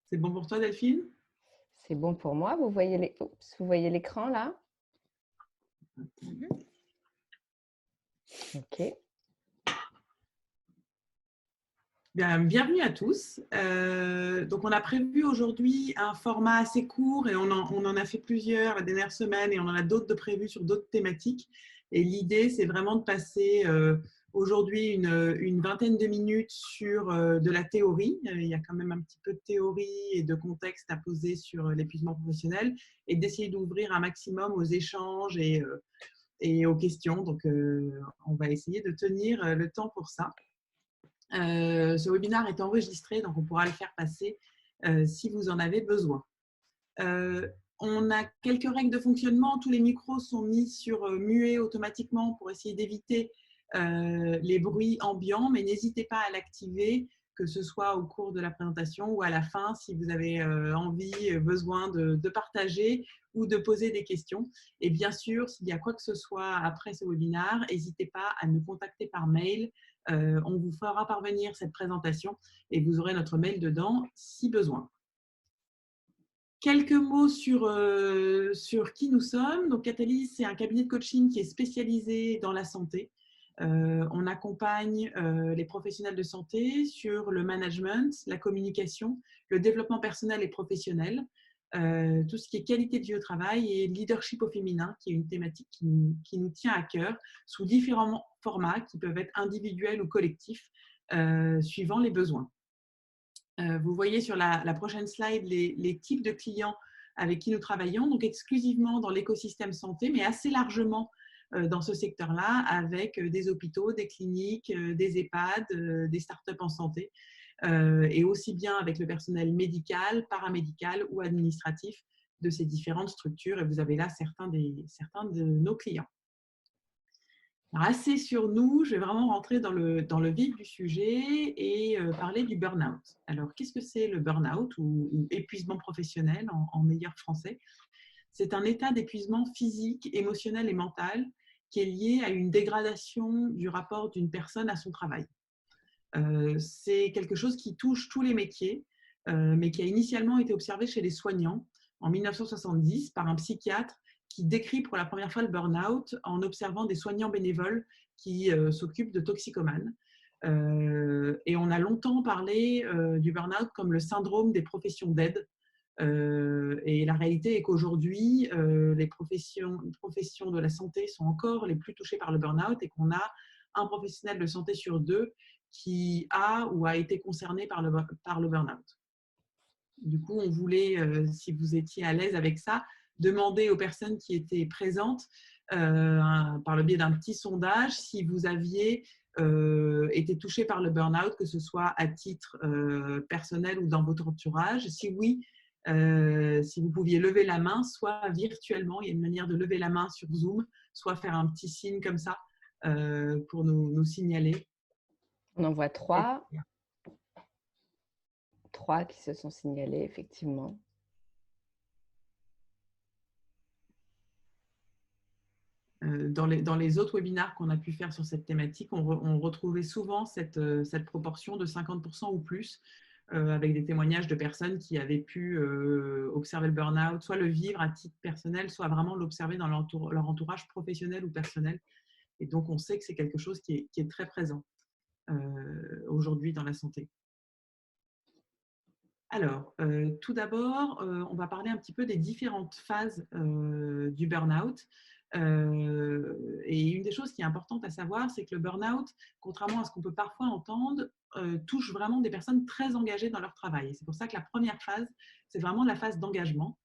C'est bon pour toi, Delphine? C'est bon pour moi. Vous voyez vous voyez l'écran là? OK. Bien, bienvenue à tous. Donc, on a prévu aujourd'hui un format assez court et on en a fait plusieurs la dernière semaine et on en a d'autres de prévus sur d'autres thématiques. Et l'idée, c'est vraiment de passer aujourd'hui une vingtaine de minutes sur de la théorie. Il y a quand même un petit peu de théorie et de contexte à poser sur l'épuisement professionnel et d'essayer d'ouvrir un maximum aux échanges et aux questions. Donc, on va essayer de tenir le temps pour ça. Ce webinaire est enregistré, donc on pourra le faire passer si vous en avez besoin. On a quelques règles de fonctionnement. Tous les micros sont mis sur muet automatiquement pour essayer d'éviter les bruits ambiants, mais n'hésitez pas à l'activer, que ce soit au cours de la présentation ou à la fin, si vous avez envie, besoin de partager ou de poser des questions. Et bien sûr, s'il y a quoi que ce soit après ce webinaire, n'hésitez pas à nous contacter par mail. On vous fera parvenir cette présentation et vous aurez notre mail dedans si besoin. Quelques mots sur qui nous sommes. Donc, Catalyse, c'est un cabinet de coaching qui est spécialisé dans la santé. On accompagne les professionnels de santé sur le management, la communication, le développement personnel et professionnel, tout ce qui est qualité de vie au travail et leadership au féminin, qui est une thématique qui nous tient à cœur, sous différents formats qui peuvent être individuels ou collectifs, suivant les besoins. Vous voyez sur la prochaine slide les types de clients avec qui nous travaillons, donc exclusivement dans l'écosystème santé, mais assez largement dans ce secteur-là, avec des hôpitaux, des cliniques, des EHPAD, des startups en santé, et aussi bien avec le personnel médical, paramédical ou administratif de ces différentes structures. Et vous avez là certains de nos clients. Alors, assez sur nous, je vais vraiment rentrer dans le vif du sujet et parler du burn-out. Alors, qu'est-ce que c'est le burn-out ou épuisement professionnel en meilleur français? C'est un état d'épuisement physique, émotionnel et mental qui est lié à une dégradation du rapport d'une personne à son travail. C'est quelque chose qui touche tous les métiers, mais qui a initialement été observé chez les soignants en 1970 par un psychiatre qui décrit pour la première fois le burn-out en observant des soignants bénévoles qui s'occupent de toxicomanes. Et on a longtemps parlé du burn-out comme le syndrome des professions d'aide. Et la réalité est qu'aujourd'hui, les professions de la santé sont encore les plus touchées par le burn-out et qu'on a un professionnel de santé sur deux qui a ou a été concerné par le burn-out. Du coup, on voulait, si vous étiez à l'aise avec ça, demander aux personnes qui étaient présentes, par le biais d'un petit sondage, si vous aviez été touché par le burn-out, que ce soit à titre personnel ou dans votre entourage. Si oui, si vous pouviez lever la main, soit virtuellement, il y a une manière de lever la main sur Zoom, soit faire un petit signe comme ça pour nous signaler. On en voit trois qui se sont signalés, effectivement. Dans les autres webinaires qu'on a pu faire sur cette thématique, on retrouvait souvent cette proportion de 50% ou plus, avec des témoignages de personnes qui avaient pu observer le burn-out, soit le vivre à titre personnel, soit vraiment l'observer dans leur entourage professionnel ou personnel. Et donc, on sait que c'est quelque chose qui est très présent aujourd'hui dans la santé. Alors, tout d'abord, on va parler un petit peu des différentes phases du burn-out. Et une des choses qui est importante à savoir, c'est que le burn-out, contrairement à ce qu'on peut parfois entendre, touche vraiment des personnes très engagées dans leur travail. Et c'est pour ça que la première phase, c'est vraiment la phase d'engagement.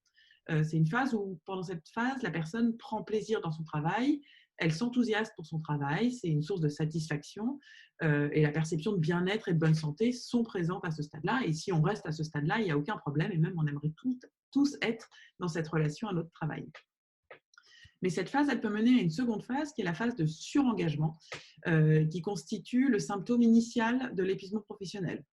C'est une phase où, pendant cette phase, la personne prend plaisir dans son travail, elle s'enthousiasme pour son travail, c'est une source de satisfaction et la perception de bien-être et de bonne santé sont présentes à ce stade-là. Et si on reste à ce stade-là, il n'y a aucun problème et même on aimerait tous être dans cette relation à notre travail. Mais cette phase, elle peut mener à une seconde phase qui est la phase de surengagement, qui constitue le symptôme initial de l'épuisement professionnel.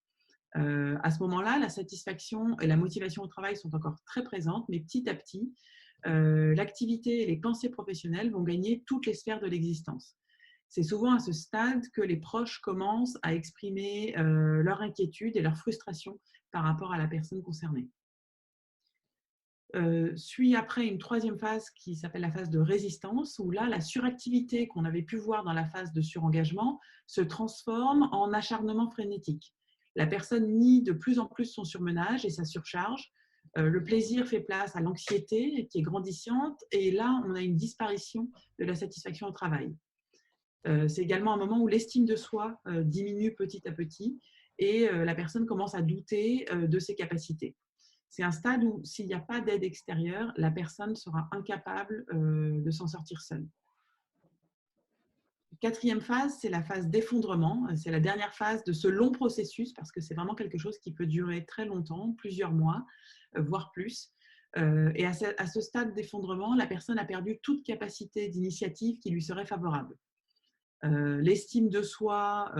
À ce moment-là, la satisfaction et la motivation au travail sont encore très présentes, mais petit à petit, l'activité et les pensées professionnelles vont gagner toutes les sphères de l'existence. C'est souvent à ce stade que les proches commencent à exprimer leur inquiétude et leur frustration par rapport à la personne concernée. Suit après une troisième phase qui s'appelle la phase de résistance, où là, la suractivité qu'on avait pu voir dans la phase de surengagement se transforme en acharnement frénétique. La personne nie de plus en plus son surmenage et sa surcharge. Le plaisir fait place à l'anxiété qui est grandissante, et là, on a une disparition de la satisfaction au travail. C'est également un moment où l'estime de soi diminue petit à petit et la personne commence à douter de ses capacités. C'est un stade où, s'il n'y a pas d'aide extérieure, la personne sera incapable de s'en sortir seule. Quatrième phase, c'est la phase d'effondrement. C'est la dernière phase de ce long processus, parce que c'est vraiment quelque chose qui peut durer très longtemps, plusieurs mois, voire plus. Et à ce stade d'effondrement, la personne a perdu toute capacité d'initiative qui lui serait favorable. L'estime de soi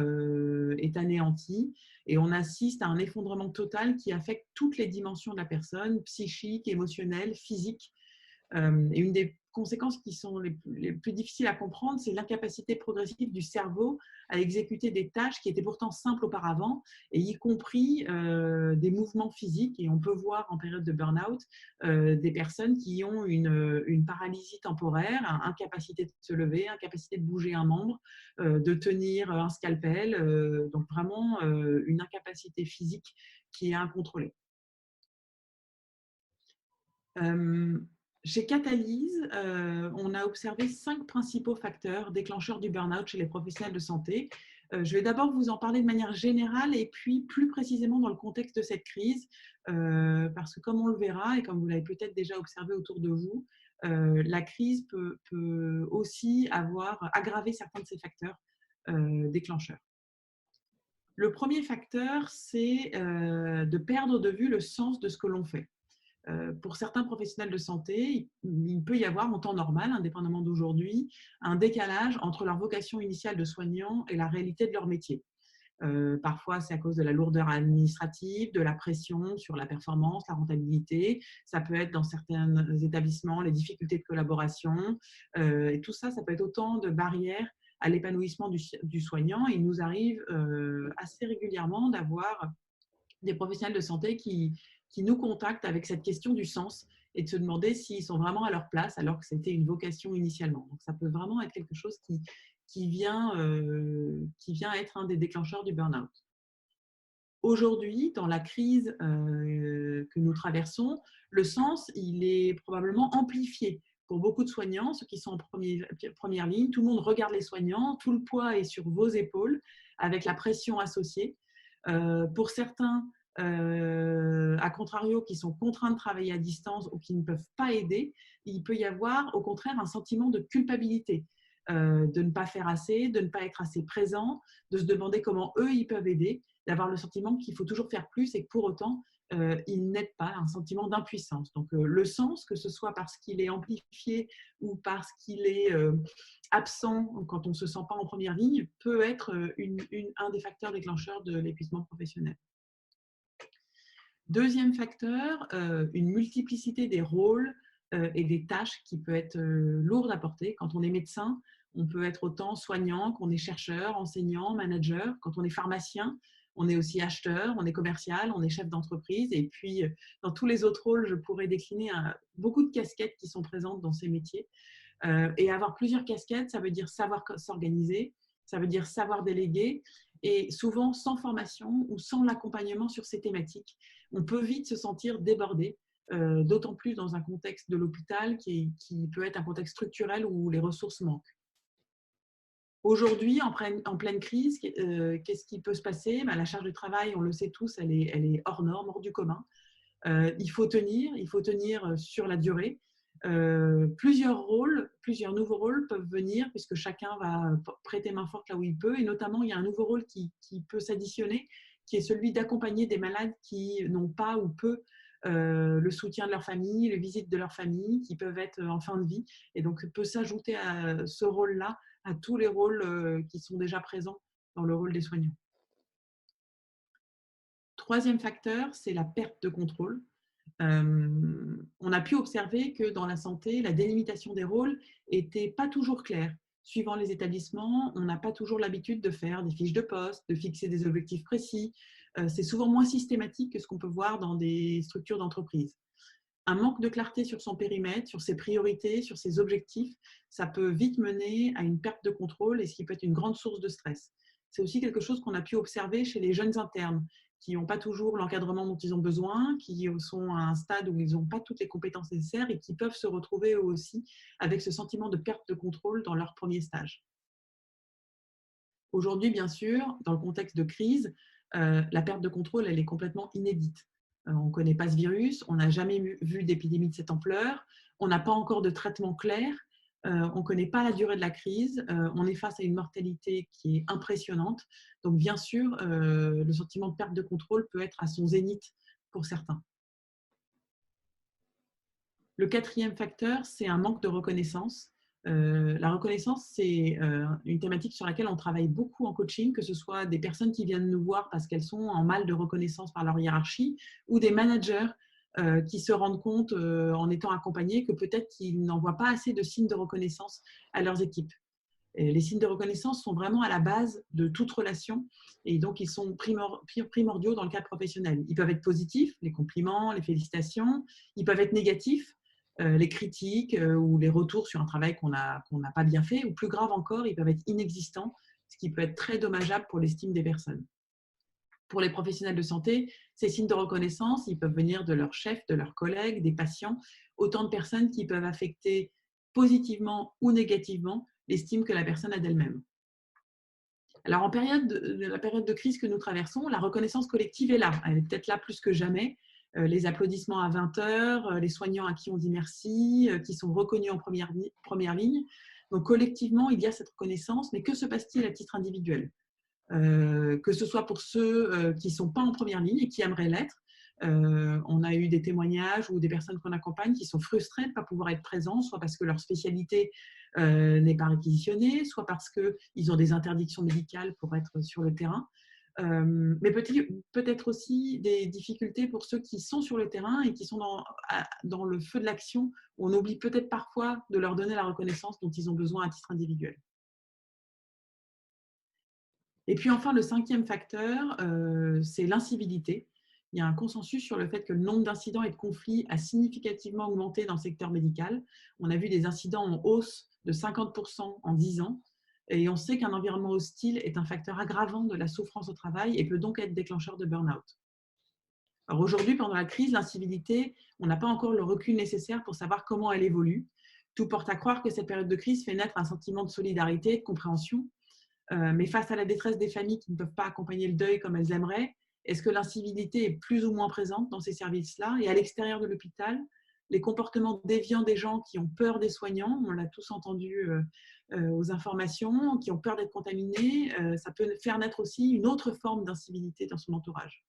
est anéantie et on assiste à un effondrement total qui affecte toutes les dimensions de la personne, psychique, émotionnelle, physique. Et une des conséquences qui sont les plus difficiles à comprendre, c'est l'incapacité progressive du cerveau à exécuter des tâches qui étaient pourtant simples auparavant, et y compris des mouvements physiques. Et on peut voir en période de burn-out des personnes qui ont une paralysie temporaire, incapacité de se lever, incapacité de bouger un membre, de tenir un scalpel, donc vraiment une incapacité physique qui est incontrôlée. Chez Catalyse, on a observé 5 principaux facteurs déclencheurs du burn-out chez les professionnels de santé. Je vais d'abord vous en parler de manière générale et puis plus précisément dans le contexte de cette crise, parce que comme on le verra et comme vous l'avez peut-être déjà observé autour de vous, la crise peut aussi aggravé certains de ces facteurs déclencheurs. Le premier facteur, c'est de perdre de vue le sens de ce que l'on fait. Pour certains professionnels de santé, il peut y avoir en temps normal, indépendamment d'aujourd'hui, un décalage entre leur vocation initiale de soignant et la réalité de leur métier. Parfois, c'est à cause de la lourdeur administrative, de la pression sur la performance, la rentabilité. Ça peut être dans certains établissements les difficultés de collaboration. Et tout ça, ça peut être autant de barrières à l'épanouissement du soignant. Il nous arrive assez régulièrement d'avoir des professionnels de santé qui nous contactent avec cette question du sens et de se demander s'ils sont vraiment à leur place alors que c'était une vocation initialement. Donc, ça peut vraiment être quelque chose qui vient être un des déclencheurs du burn-out. Aujourd'hui, dans la crise que nous traversons, le sens, il est probablement amplifié. Pour beaucoup de soignants, ceux qui sont en première ligne, tout le monde regarde les soignants, tout le poids est sur vos épaules avec la pression associée. Pour certains, à contrario, qui sont contraints de travailler à distance ou qui ne peuvent pas aider, il peut y avoir au contraire un sentiment de culpabilité, de ne pas faire assez, de ne pas être assez présent, de se demander comment eux, ils peuvent aider, d'avoir le sentiment qu'il faut toujours faire plus et que pour autant, ils n'aident pas, un sentiment d'impuissance. Donc, le sens, que ce soit parce qu'il est amplifié ou parce qu'il est absent quand on ne se sent pas en première ligne, peut être un des facteurs déclencheurs de l'épuisement professionnel. Deuxième facteur, une multiplicité des rôles et des tâches qui peut être lourde à porter. Quand on est médecin, on peut être autant soignant qu'on est chercheur, enseignant, manager. Quand on est pharmacien, on est aussi acheteur, on est commercial, on est chef d'entreprise. Et puis, dans tous les autres rôles, je pourrais décliner beaucoup de casquettes qui sont présentes dans ces métiers. Et avoir plusieurs casquettes, ça veut dire savoir s'organiser, ça veut dire savoir déléguer, et souvent sans formation ou sans l'accompagnement sur ces thématiques, on peut vite se sentir débordé, d'autant plus dans un contexte de l'hôpital qui peut être un contexte structurel où les ressources manquent. Aujourd'hui, en pleine crise, qu'est-ce qui peut se passer? La charge de travail, on le sait tous, elle est hors norme, hors du commun. Il faut tenir sur la durée. Plusieurs nouveaux rôles peuvent venir puisque chacun va prêter main forte là où il peut, et notamment il y a un nouveau rôle qui peut s'additionner, qui est celui d'accompagner des malades qui n'ont pas ou peu le soutien de leur famille, les visites de leur famille, qui peuvent être en fin de vie, et donc peut s'ajouter à ce rôle-là, à tous les rôles qui sont déjà présents dans le rôle des soignants. Troisième facteur, c'est la perte de contrôle. On a pu observer que dans la santé, la délimitation des rôles n'était pas toujours claire. Suivant les établissements, on n'a pas toujours l'habitude de faire des fiches de poste, de fixer des objectifs précis, c'est souvent moins systématique que ce qu'on peut voir dans des structures d'entreprise. Un manque de clarté sur son périmètre, sur ses priorités, sur ses objectifs, ça peut vite mener à une perte de contrôle et ce qui peut être une grande source de stress. C'est aussi quelque chose qu'on a pu observer chez les jeunes internes qui n'ont pas toujours l'encadrement dont ils ont besoin, qui sont à un stade où ils n'ont pas toutes les compétences nécessaires et qui peuvent se retrouver eux aussi avec ce sentiment de perte de contrôle dans leur premier stage. Aujourd'hui, bien sûr, dans le contexte de crise, la perte de contrôle, elle est complètement inédite. On ne connaît pas ce virus, on n'a jamais vu d'épidémie de cette ampleur, on n'a pas encore de traitement clair, on ne connaît pas la durée de la crise, on est face à une mortalité qui est impressionnante. Donc, bien sûr, le sentiment de perte de contrôle peut être à son zénith pour certains. Le quatrième facteur, c'est un manque de reconnaissance. La reconnaissance, c'est une thématique sur laquelle on travaille beaucoup en coaching, que ce soit des personnes qui viennent nous voir parce qu'elles sont en mal de reconnaissance par leur hiérarchie ou des managers qui se rendent compte en étant accompagnés que peut-être qu'ils n'envoient pas assez de signes de reconnaissance à leurs équipes. Et les signes de reconnaissance sont vraiment à la base de toute relation et donc ils sont primordiaux dans le cadre professionnel. Ils peuvent être positifs, les compliments, les félicitations, ils peuvent être négatifs, les critiques ou les retours sur un travail qu'on n'a pas bien fait, ou plus grave encore, ils peuvent être inexistants, ce qui peut être très dommageable pour l'estime des personnes. Pour les professionnels de santé, ces signes de reconnaissance, ils peuvent venir de leurs chefs, de leurs collègues, des patients, autant de personnes qui peuvent affecter positivement ou négativement l'estime que la personne a d'elle-même. Alors, en la période de crise que nous traversons, la reconnaissance collective est là. Elle est peut-être là plus que jamais. Les applaudissements à 20 heures, les soignants à qui on dit merci, qui sont reconnus en première ligne. Donc, collectivement, il y a cette reconnaissance, mais que se passe-t-il à titre individuel ? Que ce soit pour ceux qui ne sont pas en première ligne et qui aimeraient l'être. On a eu des témoignages ou des personnes qu'on accompagne qui sont frustrées de ne pas pouvoir être présents, soit parce que leur spécialité n'est pas réquisitionnée, soit parce qu'ils ont des interdictions médicales pour être sur le terrain. Mais peut-être aussi des difficultés pour ceux qui sont sur le terrain et qui sont dans le feu de l'action, où on oublie peut-être parfois de leur donner la reconnaissance dont ils ont besoin à titre individuel. Et puis enfin, le cinquième facteur, c'est l'incivilité. Il y a un consensus sur le fait que le nombre d'incidents et de conflits a significativement augmenté dans le secteur médical. On a vu des incidents en hausse de 50% en 10 ans. Et on sait qu'un environnement hostile est un facteur aggravant de la souffrance au travail et peut donc être déclencheur de burn-out. Alors aujourd'hui, pendant la crise, l'incivilité, on n'a pas encore le recul nécessaire pour savoir comment elle évolue. Tout porte à croire que cette période de crise fait naître un sentiment de solidarité, de compréhension. Mais face à la détresse des familles qui ne peuvent pas accompagner le deuil comme elles aimeraient, est-ce que l'incivilité est plus ou moins présente dans ces services-là? Et à l'extérieur de l'hôpital, les comportements déviants des gens qui ont peur des soignants, on l'a tous entendu aux informations, qui ont peur d'être contaminés, ça peut faire naître aussi une autre forme d'incivilité dans son entourage.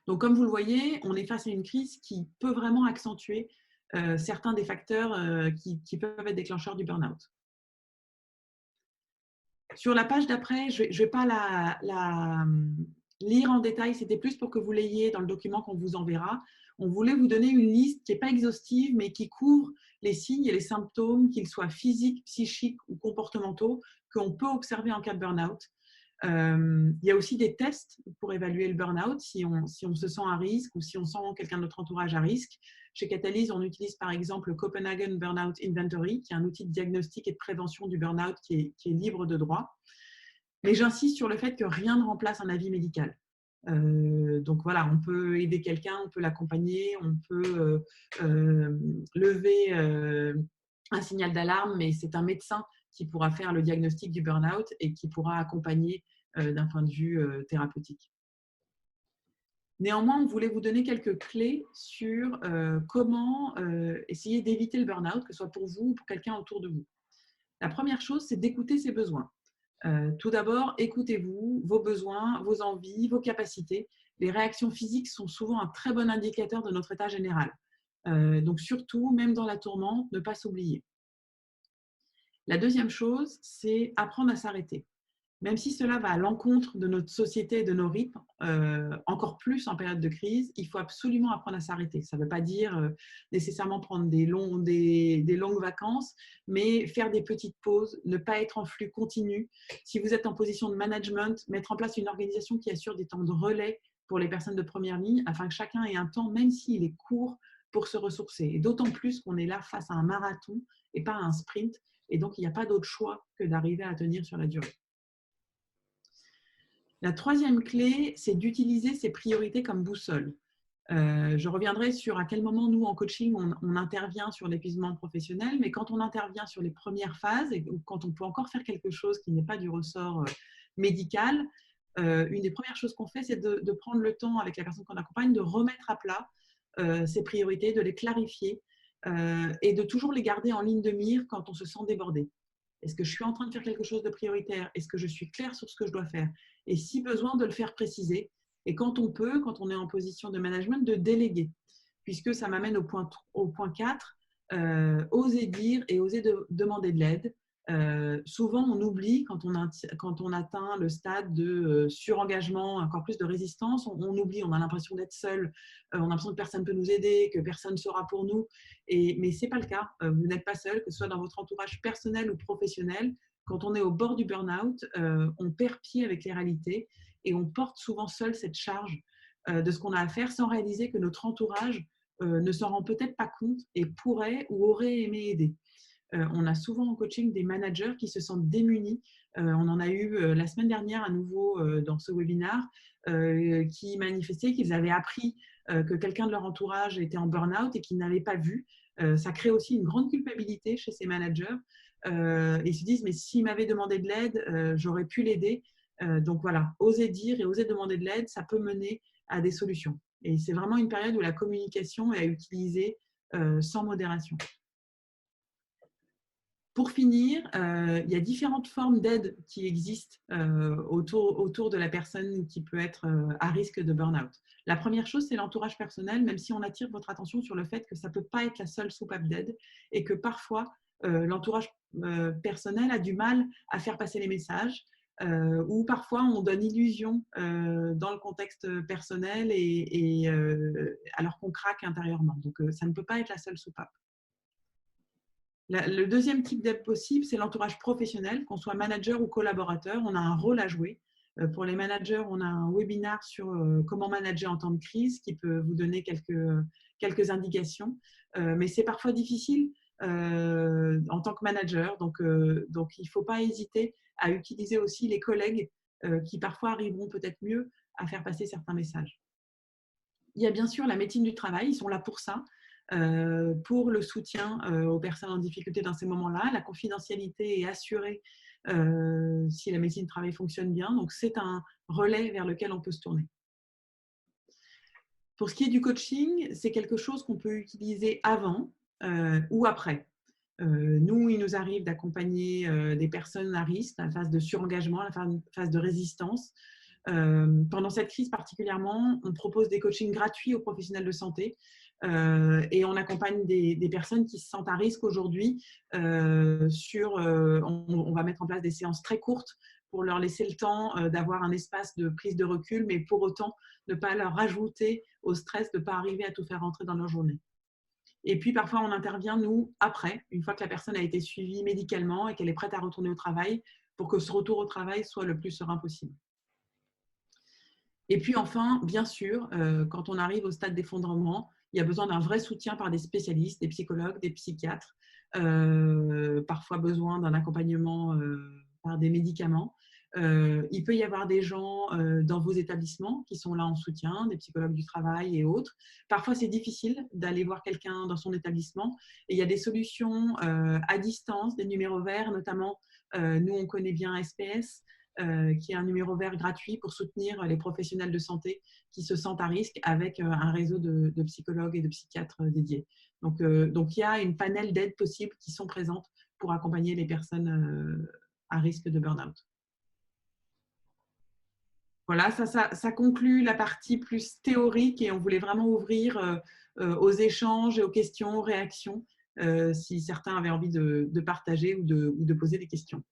Donc, comme vous le voyez, on est face à une crise qui peut vraiment accentuer certains des facteurs qui peuvent être déclencheurs du burn-out. Sur la page d'après, je ne vais pas la lire en détail, c'était plus pour que vous l'ayez dans le document qu'on vous enverra. On voulait vous donner une liste qui n'est pas exhaustive, mais qui couvre les signes et les symptômes, qu'ils soient physiques, psychiques ou comportementaux, qu'on peut observer en cas de burn-out. Il y a aussi des tests pour évaluer le burn-out, si on se sent à risque ou si on sent quelqu'un de notre entourage à risque. Chez Catalyse, on utilise par exemple le Copenhagen Burnout Inventory, qui est un outil de diagnostic et de prévention du burn-out qui est libre de droit. Mais j'insiste sur le fait que rien ne remplace un avis médical. Donc voilà, on peut aider quelqu'un, on peut l'accompagner, on peut lever un signal d'alarme, mais c'est un médecin qui pourra faire le diagnostic du burn-out et qui pourra accompagner d'un point de vue thérapeutique. Néanmoins, on voulait vous donner quelques clés sur comment essayer d'éviter le burn-out, que ce soit pour vous ou pour quelqu'un autour de vous. La première chose, c'est d'écouter ses besoins. Tout d'abord, écoutez-vous, vos besoins, vos envies, vos capacités. Les réactions physiques sont souvent un très bon indicateur de notre état général. Donc surtout, même dans la tourmente, ne pas s'oublier. La deuxième chose, c'est apprendre à s'arrêter. même si cela va à l'encontre de notre société et de nos rythmes, encore plus en période de crise, il faut absolument apprendre à s'arrêter. Ça ne veut pas dire nécessairement prendre des longues vacances, mais faire des petites pauses, ne pas être en flux continu. Si vous êtes en position de management, mettre en place une organisation qui assure des temps de relais pour les personnes de première ligne, afin que chacun ait un temps, même s'il est court, pour se ressourcer. Et d'autant plus qu'on est là face à un marathon et pas à un sprint. Et donc, il n'y a pas d'autre choix que d'arriver à tenir sur la durée. La troisième clé, c'est d'utiliser ses priorités comme boussole. Je reviendrai sur à quel moment, nous, en coaching, on intervient sur l'épuisement professionnel, mais quand on intervient sur les premières phases et quand on peut encore faire quelque chose qui n'est pas du ressort médical, une des premières choses qu'on fait, c'est de prendre le temps avec la personne qu'on accompagne, de remettre à plat ses priorités, de les clarifier et de toujours les garder en ligne de mire quand on se sent débordé. Est-ce que je suis en train de faire quelque chose de prioritaire? Est-ce que je suis claire sur ce que je dois faire? Et si besoin, de le faire préciser. Et quand on peut, quand on est en position de management, de déléguer. Puisque ça m'amène au point 4, oser dire et oser demander de l'aide. Souvent, on oublie, quand on atteint le stade de surengagement, encore plus de résistance, on oublie, on a l'impression d'être seul, on a l'impression que personne ne peut nous aider, que personne ne sera pour nous. Mais ce n'est pas le cas. Vous n'êtes pas seul, que ce soit dans votre entourage personnel ou professionnel. Quand on est au bord du burn-out, on perd pied avec les réalités et on porte souvent seul cette charge de ce qu'on a à faire sans réaliser que notre entourage ne s'en rend peut-être pas compte et pourrait ou aurait aimé aider. On a souvent en coaching des managers qui se sentent démunis. On en a eu la semaine dernière à nouveau dans ce webinaire qui manifestaient qu'ils avaient appris que quelqu'un de leur entourage était en burn-out et qu'ils n'avaient pas vu. Ça crée aussi une grande culpabilité chez ces managers. Ils se disent, mais s'il m'avait demandé de l'aide, j'aurais pu l'aider. Donc voilà, oser dire et oser demander de l'aide, ça peut mener à des solutions. Et c'est vraiment une période où la communication est à utiliser sans modération. Pour finir, il y a différentes formes d'aide qui existent autour de la personne qui peut être à risque de burn-out. La première chose, c'est l'entourage personnel, même si on attire votre attention sur le fait que ça ne peut pas être la seule soupape d'aide et que parfois, l'entourage personnel a du mal à faire passer les messages ou parfois on donne illusion dans le contexte personnel alors qu'on craque intérieurement. Donc, ça ne peut pas être la seule soupape. Le deuxième type d'aide possible, c'est l'entourage professionnel, qu'on soit manager ou collaborateur. On a un rôle à jouer. Pour les managers, on a un webinaire sur comment manager en temps de crise qui peut vous donner quelques indications. Mais c'est parfois difficile en tant que manager. Donc il ne faut pas hésiter à utiliser aussi les collègues qui parfois arriveront peut-être mieux à faire passer certains messages. Il y a bien sûr la médecine du travail, ils sont là pour ça. Pour le soutien aux personnes en difficulté dans ces moments-là. La confidentialité est assurée si la médecine du travail fonctionne bien. Donc, c'est un relais vers lequel on peut se tourner. Pour ce qui est du coaching, c'est quelque chose qu'on peut utiliser avant ou après. Nous, il nous arrive d'accompagner des personnes à risque, la phase de surengagement, la phase de résistance. Pendant cette crise particulièrement, on propose des coachings gratuits aux professionnels de santé et on accompagne des personnes qui se sentent à risque aujourd'hui. On va mettre en place des séances très courtes pour leur laisser le temps d'avoir un espace de prise de recul, mais pour autant ne pas leur rajouter au stress de ne pas arriver à tout faire rentrer dans leur journée. Et puis, parfois, on intervient, nous, après, une fois que la personne a été suivie médicalement et qu'elle est prête à retourner au travail, pour que ce retour au travail soit le plus serein possible. Et puis, enfin, bien sûr, quand on arrive au stade d'effondrement, il y a besoin d'un vrai soutien par des spécialistes, des psychologues, des psychiatres, parfois besoin d'un accompagnement par des médicaments. Il peut y avoir des gens dans vos établissements qui sont là en soutien, des psychologues du travail et autres. Parfois, c'est difficile d'aller voir quelqu'un dans son établissement. Et il y a des solutions à distance, des numéros verts, notamment, nous, on connaît bien SPS, qui est un numéro vert gratuit pour soutenir les professionnels de santé qui se sentent à risque avec un réseau de psychologues et de psychiatres dédiés. Donc, il y a une panel d'aides possibles qui sont présentes pour accompagner les personnes à risque de burn-out. Voilà, ça conclut la partie plus théorique et on voulait vraiment ouvrir aux échanges et aux questions, aux réactions, si certains avaient envie de partager ou de poser des questions.